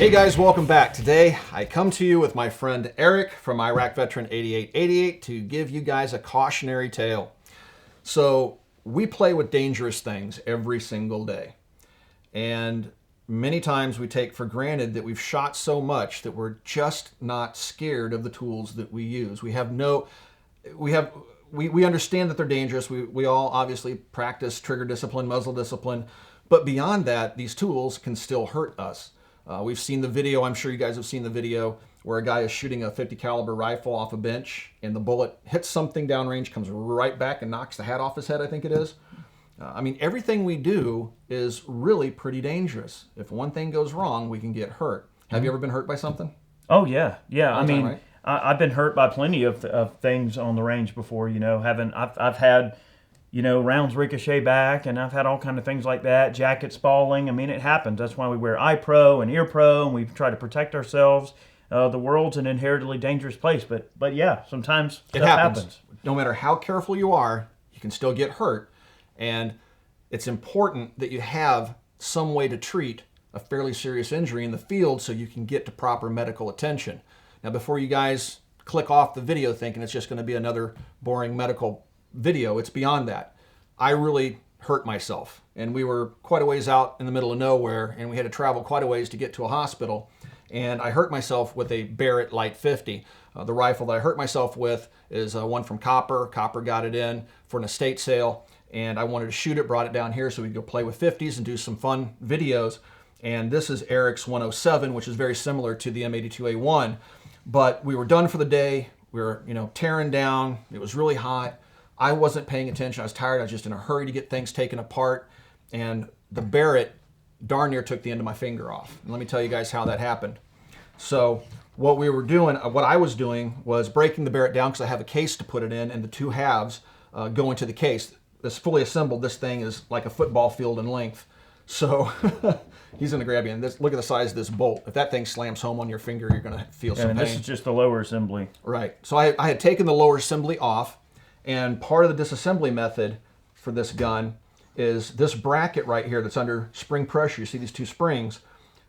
Hey guys, welcome back. Today I come to you with my friend Eric from Iraq Veteran 8888 to give you guys a cautionary tale. So we play with dangerous things every single day. And many times we take for granted that we've shot so much that we're just not scared of the tools that we use. We understand that they're dangerous. We all obviously practice trigger discipline, muzzle discipline, but beyond that, these tools can still hurt us. We've seen the video, I'm sure you guys have seen the video, where a guy is shooting a 50 caliber rifle off a bench and the bullet hits something downrange, comes right back and knocks the hat off his head, I think it is. I mean, everything we do is really pretty dangerous. If one thing goes wrong, we can get hurt. Have you ever been hurt by something? Oh, yeah. Yeah, Right? I've been hurt by plenty of things on the range before, you know. I've had, you know, rounds ricochet back, and I've had all kind of things like that, jackets falling. I mean, it happens. That's why we wear eye pro and ear pro, and we try to protect ourselves. The world's an inherently dangerous place, but yeah, sometimes It stuff happens. No matter how careful you are, you can still get hurt. And it's important that you have some way to treat a fairly serious injury in the field so you can get to proper medical attention. Now, before you guys click off the video thinking it's just going to be another boring medical video, it's beyond that. I really hurt myself, and we were quite a ways out in the middle of nowhere, and we had to travel quite a ways to get to a hospital. And I hurt myself with a Barrett Light 50. The rifle that I hurt myself with is one from Copper. Copper got it in for an estate sale, and I wanted to shoot it, brought it down here so we could go play with 50s and do some fun videos. And this is Eric's 107, which is very similar to the M82A1. But we were done for the day. We were, tearing down. It was really hot. I wasn't paying attention. I was tired. I was just in a hurry to get things taken apart. And the Barrett darn near took the end of my finger off. And let me tell you guys how that happened. So what I was doing was breaking the Barrett down because I have a case to put it in, and the two halves go into the case. This fully assembled, this thing is like a football field in length. So he's going to grab you. And look at the size of this bolt. If that thing slams home on your finger, you're going to feel some pain. And this is just the lower assembly. Right. So I had taken the lower assembly off. And part of the disassembly method for this gun is this bracket right here that's under spring pressure. You see these two springs.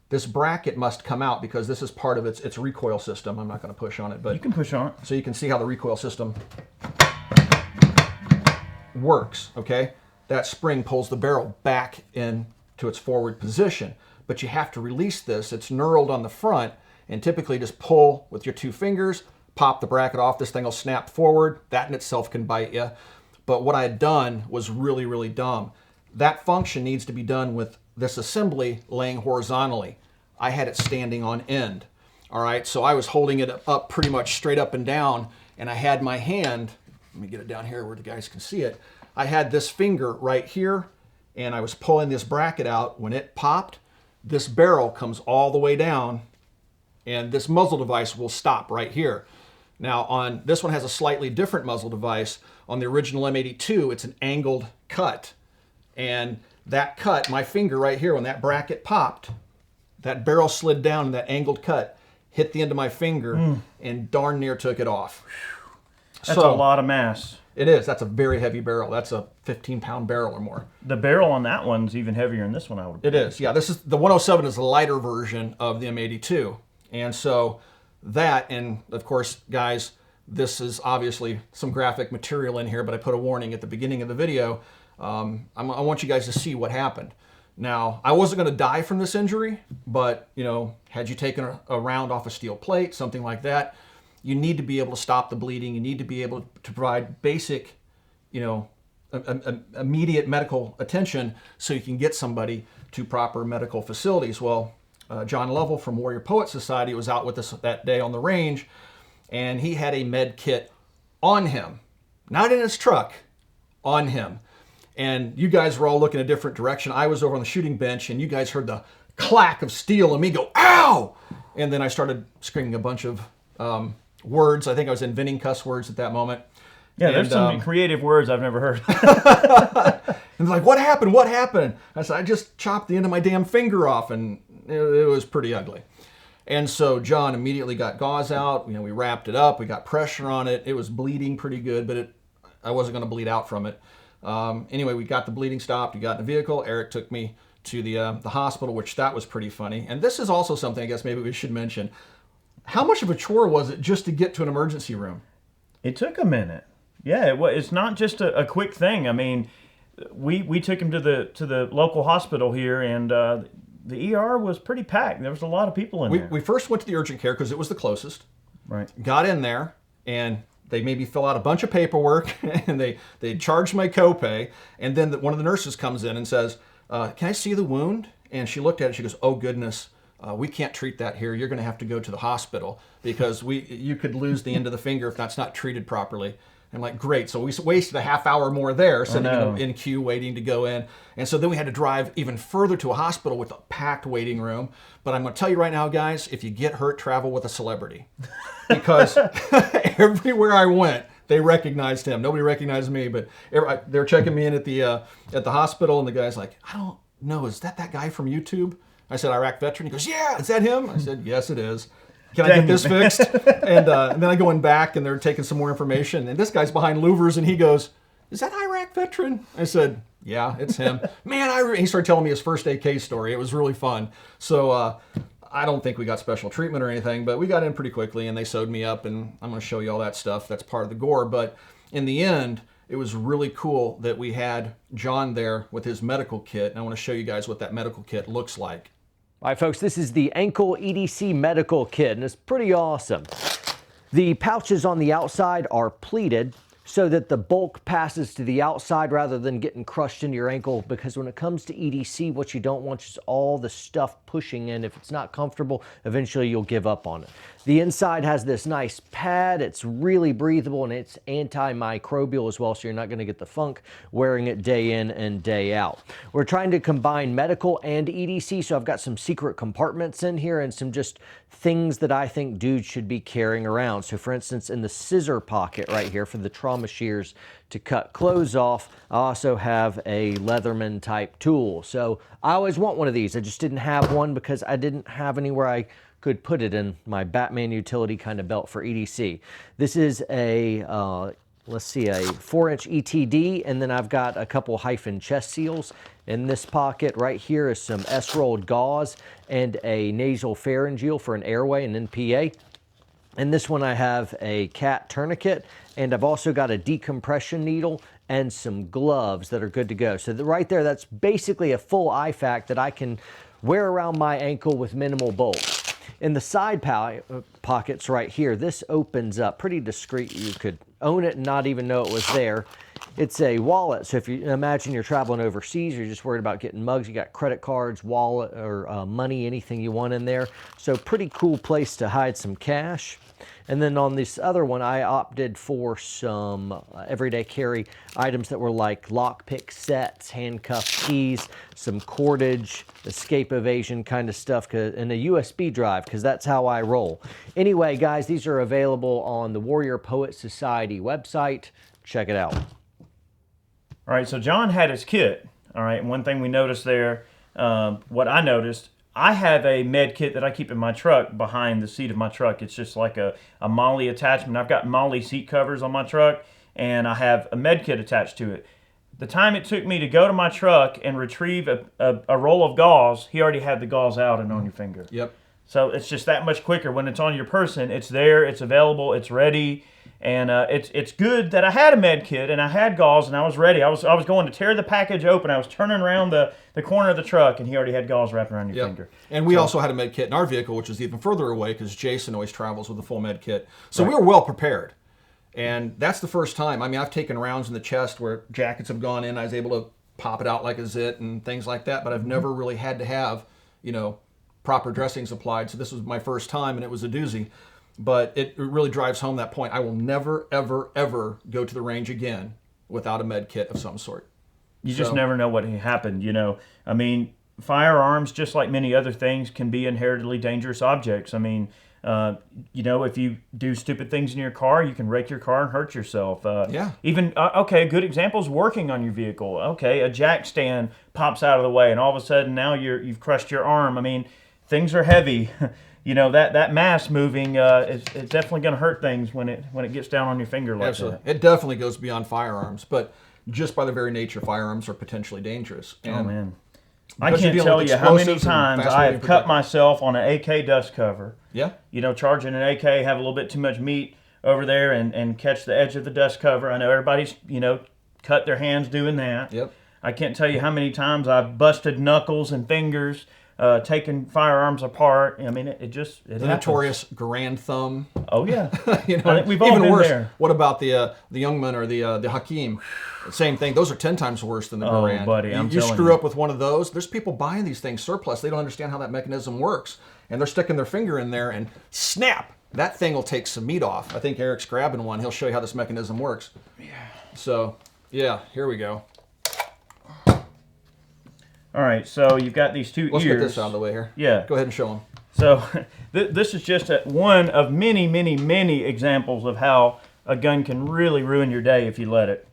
This bracket must come out because this is part of its recoil system. I'm not going to push on it, but you can push on it. So you can see how the recoil system works, okay? That spring pulls the barrel back into its forward position, but you have to release this. It's knurled on the front, and typically just pull with your two fingers, pop the bracket off, this thing will snap forward. That in itself can bite you. But what I had done was really, really dumb. That function needs to be done with this assembly laying horizontally. I had it standing on end. All right, so I was holding it up pretty much straight up and down, and I had my hand, let me get it down here where the guys can see it. I had this finger right here, and I was pulling this bracket out. When it popped, this barrel comes all the way down, and this muzzle device will stop right here. Now, on this one has a slightly different muzzle device. On the original M82, it's an angled cut. And that cut, my finger right here, when that bracket popped, that barrel slid down and that angled cut hit the end of my finger and darn near took it off. That's a lot of mass. It is. That's a very heavy barrel. That's a 15-pound barrel or more. The barrel on that one's even heavier than this one, I would It is. Yeah, this is the 107 is the lighter version of the M82. And so that, and of course, guys, this is obviously some graphic material in here, but I put a warning at the beginning of the video. I want you guys to see what happened. Now, I wasn't going to die from this injury, but, had you taken a round off a steel plate, something like that, you need to be able to stop the bleeding. You need to be able to provide basic, immediate medical attention so you can get somebody to proper medical facilities. Well, John Lovell from Warrior Poet Society was out with us that day on the range, and he had a med kit on him, not in his truck, on him. And you guys were all looking a different direction. I was over on the shooting bench, and you guys heard the clack of steel and me go, ow! And then I started screaming a bunch of words. I think I was inventing cuss words at that moment. Yeah, there's some creative words I've never heard. And they're like, what happened? What happened? I said, I just chopped the end of my damn finger off, and it was pretty ugly. And so John immediately got gauze out. We wrapped it up. We got pressure on it. It was bleeding pretty good, but I wasn't going to bleed out from it. Anyway, we got the bleeding stopped. We got in the vehicle. Eric took me to the hospital, which that was pretty funny. And this is also something I guess maybe we should mention. How much of a chore was it just to get to an emergency room? It took a minute. Yeah, it's not just a quick thing. I mean, we took him to the local hospital here, and the ER was pretty packed. There was a lot of people in there. We first went to the urgent care because it was the closest. Right. Got in there, and they made me fill out a bunch of paperwork, and they charged my copay. And then one of the nurses comes in and says, "Can I see the wound?" And she looked at it. She goes, "Oh goodness, we can't treat that here. You're going to have to go to the hospital because you could lose the end of the finger if that's not treated properly." I'm like, great. So we wasted a half hour more there sitting in queue waiting to go in. And so then we had to drive even further to a hospital with a packed waiting room. But I'm going to tell you right now, guys, if you get hurt, travel with a celebrity. Because everywhere I went, they recognized him. Nobody recognized me, but they're checking me in at the hospital, and the guy's like, "I don't know, is that guy from YouTube?" I said, "Iraq veteran." He goes, "Yeah, is that him?" I said, "Yes, it is. Can I get this fixed?" And then I go in back, and they're taking some more information. And this guy's behind louvers, and he goes, "Is that Iraq veteran?" I said, "Yeah, it's him." Man, he started telling me his first AK story. It was really fun. So I don't think we got special treatment or anything, but we got in pretty quickly, and they sewed me up, and I'm going to show you all that stuff. That's part of the gore. But in the end, it was really cool that we had John there with his medical kit, and I want to show you guys what that medical kit looks like. All right, folks, this is the ankle EDC medical kit, and it's pretty awesome. The pouches on the outside are pleated so that the bulk passes to the outside rather than getting crushed into your ankle, because when it comes to EDC, what you don't want is all the stuff pushing in. If it's not comfortable, eventually you'll give up on it. The inside has this nice pad. It's really breathable, and it's antimicrobial as well, so you're not going to get the funk wearing it day in and day out. We're trying to combine medical and EDC, so I've got some secret compartments in here and some just things that I think dudes should be carrying around. So for instance, in the scissor pocket right here for the trauma shears to cut clothes off, I also have a Leatherman type tool. So I always want one of these. I just didn't have one because I didn't have anywhere I could put it in my Batman utility kind of belt for EDC. This is a, let's see, a 4-inch ETD, and then I've got a couple hyphen chest seals. In this pocket right here is some S-rolled gauze and a nasal pharyngeal for an airway, an NPA. In this one I have a cat tourniquet, and I've also got a decompression needle and some gloves that are good to go. So right there, that's basically a full IFAK that I can wear around my ankle with minimal bulk. In the side pockets right here, this opens up pretty discreet. You could own it and not even know it was there. It's a wallet, so if you imagine you're traveling overseas, you're just worried about getting mugs, you got credit cards, wallet, or money, anything you want in there. So pretty cool place to hide some cash. And then on this other one, I opted for some everyday carry items that were like lockpick sets, handcuff keys, some cordage, escape evasion kind of stuff, and a USB drive, because that's how I roll. Anyway, guys, these are available on the Warrior Poet Society website. Check it out. All right, so John had his kit. All right, and one thing we noticed there, what I noticed, I have a med kit that I keep in my truck behind the seat of my truck. It's just like a MOLLE attachment. I've got MOLLE seat covers on my truck, and I have a med kit attached to it. The time it took me to go to my truck and retrieve a roll of gauze, he already had the gauze out and on your finger. Yep. So it's just that much quicker. When it's on your person, it's there, it's available, it's ready. And it's good that I had a med kit and I had gauze and I was ready. I was going to tear the package open. I was turning around the corner of the truck, and he already had gauze wrapped around your finger. And we also had a med kit in our vehicle, which is even further away because Jason always travels with a full med kit. So we were well prepared. And that's the first time. I mean, I've taken rounds in the chest where jackets have gone in. I was able to pop it out like a zit and things like that. But I've never really had to have, proper dressings applied. So this was my first time, and it was a doozy. But it really drives home that point. I will never, ever, ever go to the range again without a med kit of some sort. You just never know what happened, I mean, firearms, just like many other things, can be inherently dangerous objects. I mean, if you do stupid things in your car, you can wreck your car and hurt yourself. Even, a good example is working on your vehicle. Okay, a jack stand pops out of the way, and all of a sudden now you've crushed your arm. I mean, things are heavy. That mass moving is definitely going to hurt things when it gets down on your finger like Absolutely. that. It definitely goes beyond firearms, but just by the very nature, firearms are potentially dangerous. And oh man! I Because you're can't dealing tell with you how many explosives and times I fast-moving have cut projectiles. myself on an AK dust cover. Yeah. You know, charging an AK, have a little bit too much meat over there and catch the edge of the dust cover. I know everybody's, you know, cut their hands doing that. Yep. I can't tell you how many times I've busted knuckles and fingers, taking firearms apart. I mean, it The happens. notorious grand thumb. Oh, yeah. You know, I think we've all even been worse. there. What about the Youngman or the Hakim? Same thing. Those are 10 times worse than the Oh, Garand. buddy, I'm you telling screw you. up with one of those. There's people buying these things surplus. They don't understand how that mechanism works, and they're sticking their finger in there and snap. That thing will take some meat off. I think Eric's grabbing one. He'll show you how this mechanism works. Yeah. So, yeah, here we go. All right, so you've got these two Let's ears. get this out of the way here. Yeah. Go ahead and show them. So this is just one of many, many, many examples of how a gun can really ruin your day if you let it.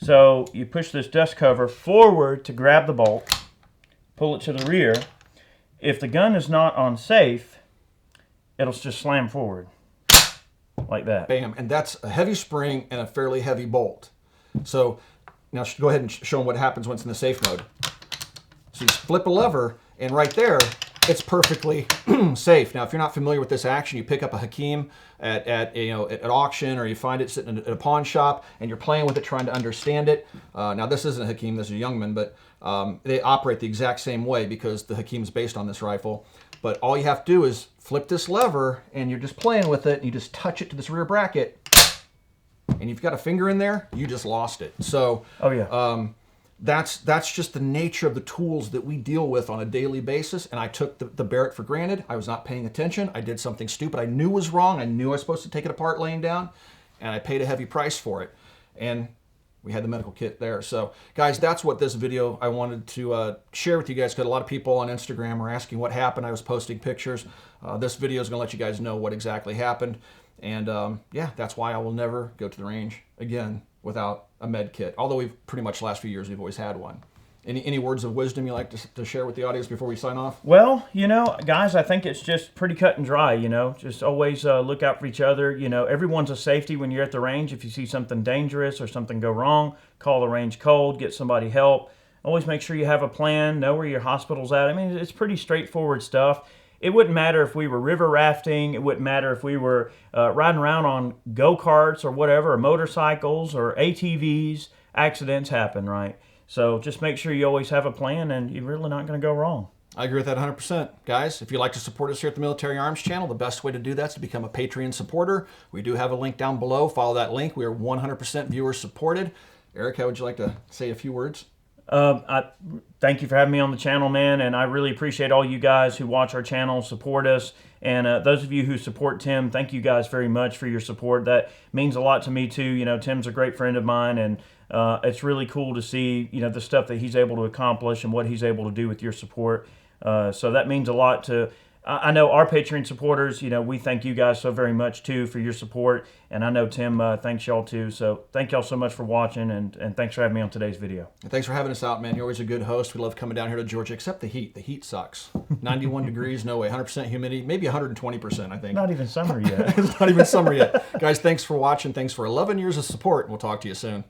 So you push this dust cover forward to grab the bolt, pull it to the rear. If the gun is not on safe, it'll just slam forward like that. Bam. And that's a heavy spring and a fairly heavy bolt. So now go ahead and show them what happens when it's in the safe mode. So you flip a lever, and right there, it's perfectly safe. Now, if you're not familiar with this action, you pick up a Hakim at auction, or you find it sitting at a pawn shop, and you're playing with it, trying to understand it. Now, this isn't a Hakim, this is a Youngman, but they operate the exact same way because the Hakim is based on this rifle. But all you have to do is flip this lever, and you're just playing with it, and you just touch it to this rear bracket, and you've got a finger in there, you just lost it. So, Oh, yeah. that's just the nature of the tools that we deal with on a daily basis. And I took the Barrett for granted. I was not paying attention. I did something stupid I knew was wrong. I knew I was supposed to take it apart laying down, and I paid a heavy price for it. And we had the medical kit there. So, guys, that's what this video I wanted to share with you guys, because a lot of people on Instagram were asking what happened. I was posting pictures. This video is going to let you guys know what exactly happened. And, yeah, that's why I will never go to the range again without a med kit. Although we've pretty much the last few years, we've always had one. Any words of wisdom you like to share with the audience before we sign off? Well, you know, guys, I think it's just pretty cut and dry, you know. Just always look out for each other. You know, everyone's a safety when you're at the range. If you see something dangerous or something go wrong, call the range cold, get somebody help. Always make sure you have a plan, know where your hospital's at. I mean, it's pretty straightforward stuff. It wouldn't matter if we were river rafting. It wouldn't matter if we were riding around on go-karts or whatever, or motorcycles or ATVs. Accidents happen, right? So just make sure you always have a plan, and you're really not going to go wrong. I agree with that 100%. Guys, if you'd like to support us here at the Military Arms Channel, the best way to do that is to become a Patreon supporter. We do have a link down below. Follow that link. We are 100% viewer supported. Eric, how would you like to say a few words? I thank you for having me on the channel, man, and I really appreciate all you guys who watch our channel, support us, and those of you who support Tim, thank you guys very much for your support. That means a lot to me too. You know, Tim's a great friend of mine, and it's really cool to see, you know, the stuff that he's able to accomplish and what he's able to do with your support. So that means a lot to. I know our Patreon supporters, you know, we thank you guys so very much too for your support, and I know Tim thanks y'all too. So thank y'all so much for watching, and thanks for having me on today's video. And thanks for having us out, man. You're always a good host. We love coming down here to Georgia, except the heat. The heat sucks. 91 degrees, no way. 100% humidity, maybe 120%, I think. Not even summer yet. It's not even summer yet. Guys, thanks for watching. Thanks for 11 years of support, and we'll talk to you soon.